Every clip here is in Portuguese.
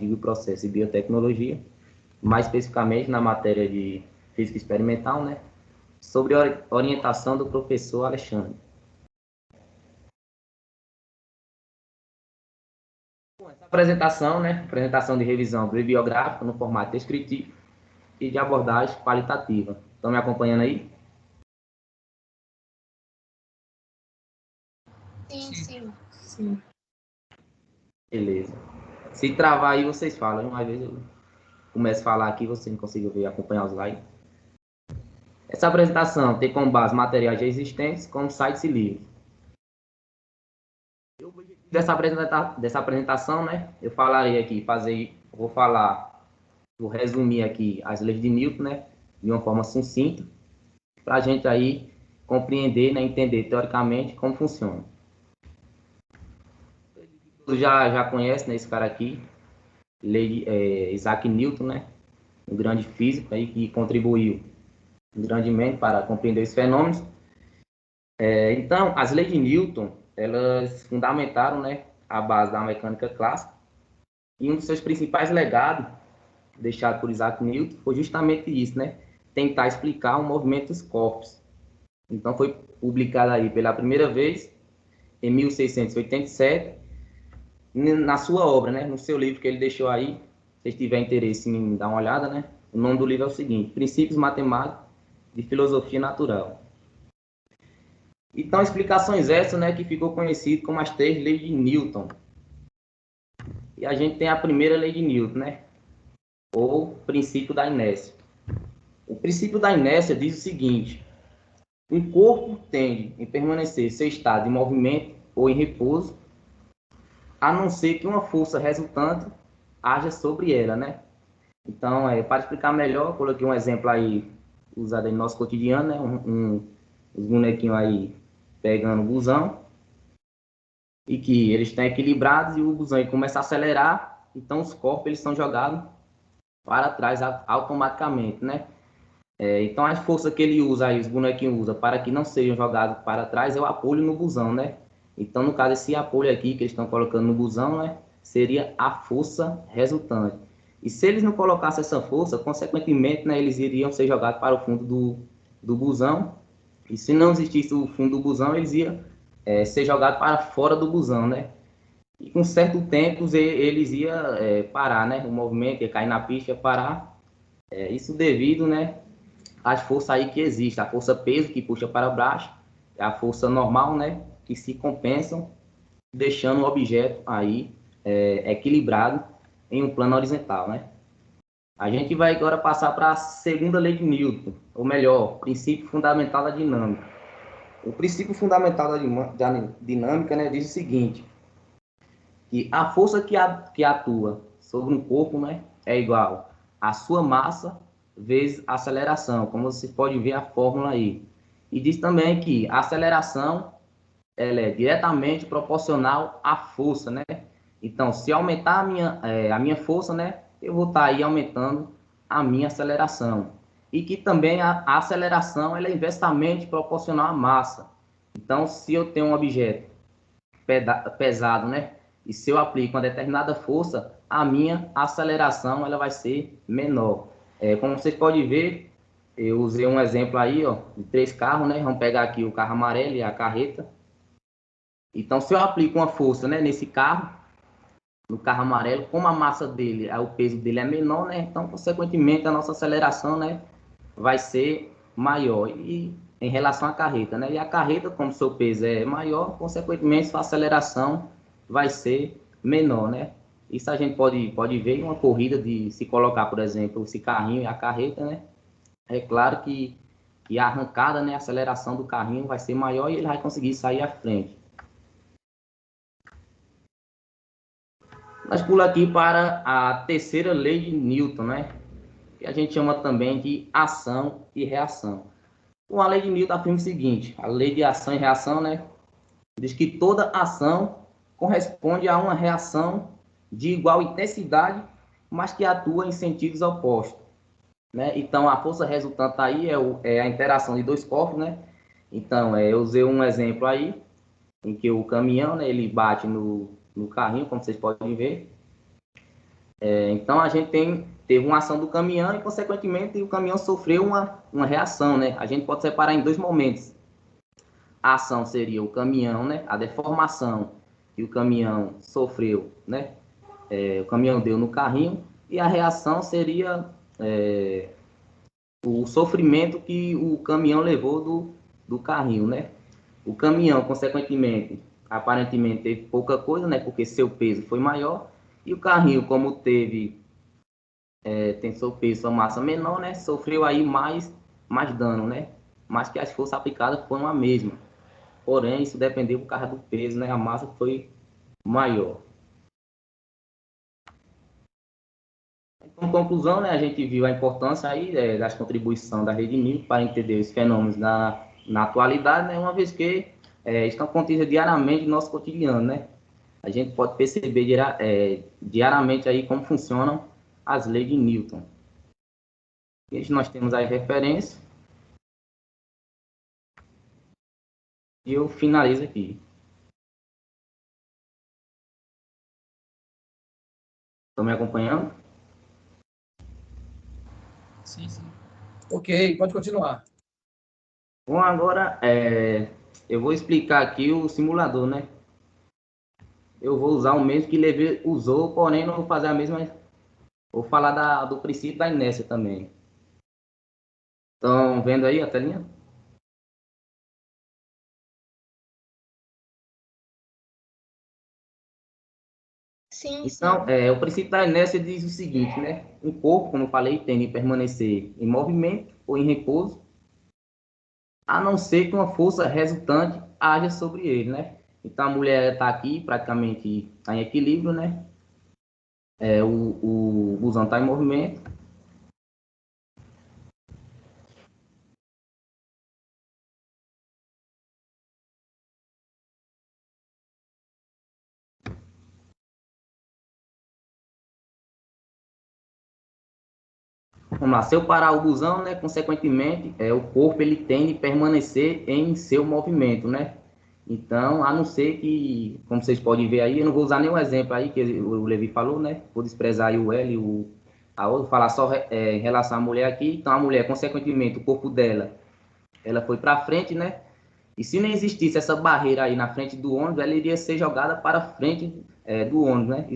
do processo e biotecnologia, mais especificamente na matéria de física experimental, né, sobre a orientação do professor Alexandre. Bom, essa apresentação, né, apresentação de revisão bibliográfica no formato descritivo e de abordagem qualitativa. Estão me acompanhando aí? Sim. Beleza. Se travar aí, vocês falam. Uma vez eu começo a falar aqui, você não conseguiu ver, acompanhar os slides. Essa apresentação tem como base materiais já existentes, como sites e livros. O objetivo dessa apresentação, né? Eu falarei aqui, vou resumir aqui as leis de Newton, né? De uma forma sucinta, para a gente aí compreender, né? Entender teoricamente como funciona. Já conhece, né? Esse cara aqui, Isaac Newton, né? Um grande físico aí que contribuiu grandemente para compreender esses fenômenos. Então, as leis de Newton, elas fundamentaram, né, a base da mecânica clássica, e um dos seus principais legados, deixado por Isaac Newton, foi justamente isso, né, tentar explicar o movimento dos corpos. Então, foi publicado aí pela primeira vez, em 1687, na sua obra, né, no seu livro que ele deixou aí, se vocês tiverem interesse em dar uma olhada, né, o nome do livro é o seguinte: Princípios Matemáticos de Filosofia Natural. Então, explicações essas, né, que ficou conhecido como as 3 leis de Newton. E a gente tem a primeira lei de Newton, né, ou princípio da inércia. O princípio da inércia diz o seguinte: um corpo tende a permanecer em seu estado de movimento ou em repouso, a não ser que uma força resultante haja sobre ela, né? Então, para explicar melhor, coloquei um exemplo aí usado aí no nosso cotidiano, né? Os bonequinhos aí pegando o busão, e que eles estão equilibrados e o busão começa a acelerar, então os corpos eles são jogados para trás automaticamente, né? Então a força que ele usa aí, os bonequinhos usam para que não sejam jogados para trás é o apoio no busão, né? Então no caso esse apoio aqui que eles estão colocando no busão, né, seria a força resultante. E se eles não colocassem essa força, consequentemente, né, eles iriam ser jogados para o fundo do busão. E se não existisse o fundo do busão, eles iam ser jogados para fora do busão, né? E com certo tempo eles iam parar, né? O movimento ia cair na pista, ia parar. Isso devido, né, às forças aí que existem. A força peso que puxa para baixo, a força normal, né, que se compensam, deixando o objeto aí equilibrado em um plano horizontal, né? A gente vai agora passar para a segunda lei de Newton, ou melhor, princípio fundamental da dinâmica. O princípio fundamental da dinâmica, né, diz o seguinte: que a força que atua sobre um corpo, né, é igual à sua massa vezes a aceleração, como você pode ver a fórmula aí. E diz também que a aceleração ela é diretamente proporcional à força, né? Então, se aumentar a minha força, né, eu vou estar aí aumentando a minha aceleração. E que também a aceleração ela é inversamente proporcional à massa. Então, se eu tenho um objeto pesado, né, e se eu aplico uma determinada força, a minha aceleração ela vai ser menor. Como vocês podem ver, eu usei um exemplo aí, ó, de 3 carros, né? Vamos pegar aqui o carro amarelo e a carreta. Então, se eu aplico uma força, né, nesse carro, no carro amarelo, como a massa dele, o peso dele é menor, né? Então, consequentemente, a nossa aceleração, né, vai ser maior. E em relação à carreta, né? E a carreta, como seu peso é maior, consequentemente, sua aceleração vai ser menor, né? Isso a gente pode ver em uma corrida de se colocar, por exemplo, esse carrinho e a carreta, né? É claro que a arrancada, né, a aceleração do carrinho vai ser maior e ele vai conseguir sair à frente. Nós pulamos aqui para a terceira lei de Newton, né? Que a gente chama também de ação e reação. A lei de Newton afirma o seguinte: a lei de ação e reação, né, diz que toda ação corresponde a uma reação de igual intensidade, mas que atua em sentidos opostos, né? Então, a força resultante aí é a interação de 2 corpos, né? Então, eu usei um exemplo aí, em que o caminhão, né, ele bate no carrinho, como vocês podem ver, Então, a gente teve uma ação do caminhão e, consequentemente, o caminhão sofreu uma reação, né? A gente pode separar em dois momentos. A ação seria o caminhão, né? A deformação que o caminhão sofreu, né? O caminhão deu no carrinho. E a reação seria o sofrimento que o caminhão levou do carrinho, né? O caminhão, consequentemente, aparentemente teve pouca coisa, né? Porque seu peso foi maior. E o carrinho, como tem seu peso, sua massa menor, né? Sofreu aí mais dano, né? Mas que as forças aplicadas foram a mesma. Porém, isso dependeu por causa do peso, né? A massa foi maior. Em conclusão, né, a gente viu a importância aí das contribuições da Rede Nil para entender os fenômenos na atualidade, né, uma vez que estão contidos diariamente no nosso cotidiano, né? A gente pode perceber diariamente aí como funcionam as leis de Newton. E nós temos aí referência e eu finalizo aqui. Estão me acompanhando? Sim, sim. Ok, pode continuar. Bom, agora eu vou explicar aqui o simulador, né? Eu vou usar o mesmo que Levi usou, porém não vou fazer a mesma. Vou falar do princípio da inércia também. Estão vendo aí a telinha? Sim, Então, o princípio da inércia diz o seguinte, né? Um corpo, como eu falei, tende a permanecer em movimento ou em repouso, a não ser que uma força resultante haja sobre ele, né? Então, a mulher está aqui, praticamente está em equilíbrio, né? O busão está em movimento. Vamos lá, se eu parar o busão, né, consequentemente, o corpo ele tende a permanecer em seu movimento, né? Então, a não ser que, como vocês podem ver aí, eu não vou usar nenhum exemplo aí que o Levi falou, né? Vou desprezar aí o L, a outra, falar só em relação à mulher aqui. Então, a mulher, consequentemente, o corpo dela, ela foi para frente, né? E se não existisse essa barreira aí na frente do ônibus, ela iria ser jogada para frente do ônibus, né?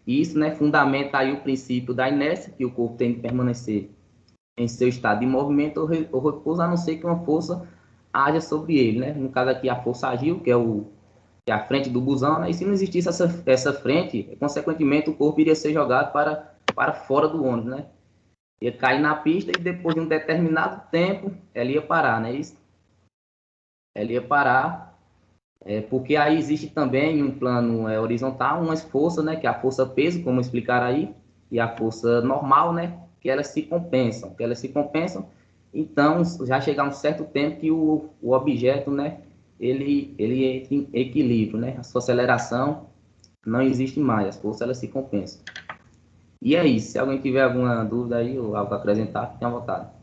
Isso, né, fundamenta aí o princípio da inércia, que o corpo tem que permanecer em seu estado de movimento ou repouso, a não ser que uma força haja sobre ele, né? No caso aqui, a força agiu, que é a frente do busão, né? E se não existisse essa frente, consequentemente, o corpo iria ser jogado para fora do ônibus, né? Ia cair na pista e depois de um determinado tempo, ela ia parar, né? Isso? Ela ia parar, porque aí existe também um plano horizontal, umas forças, né? Que é a força peso, como explicar aí, e a força normal, né? Que elas se compensam, então já chega um certo tempo que o objeto, né, ele entra em equilíbrio, né, a sua aceleração não existe mais, as forças elas se compensam. E é isso, se alguém tiver alguma dúvida aí ou algo a acrescentar, fique à vontade.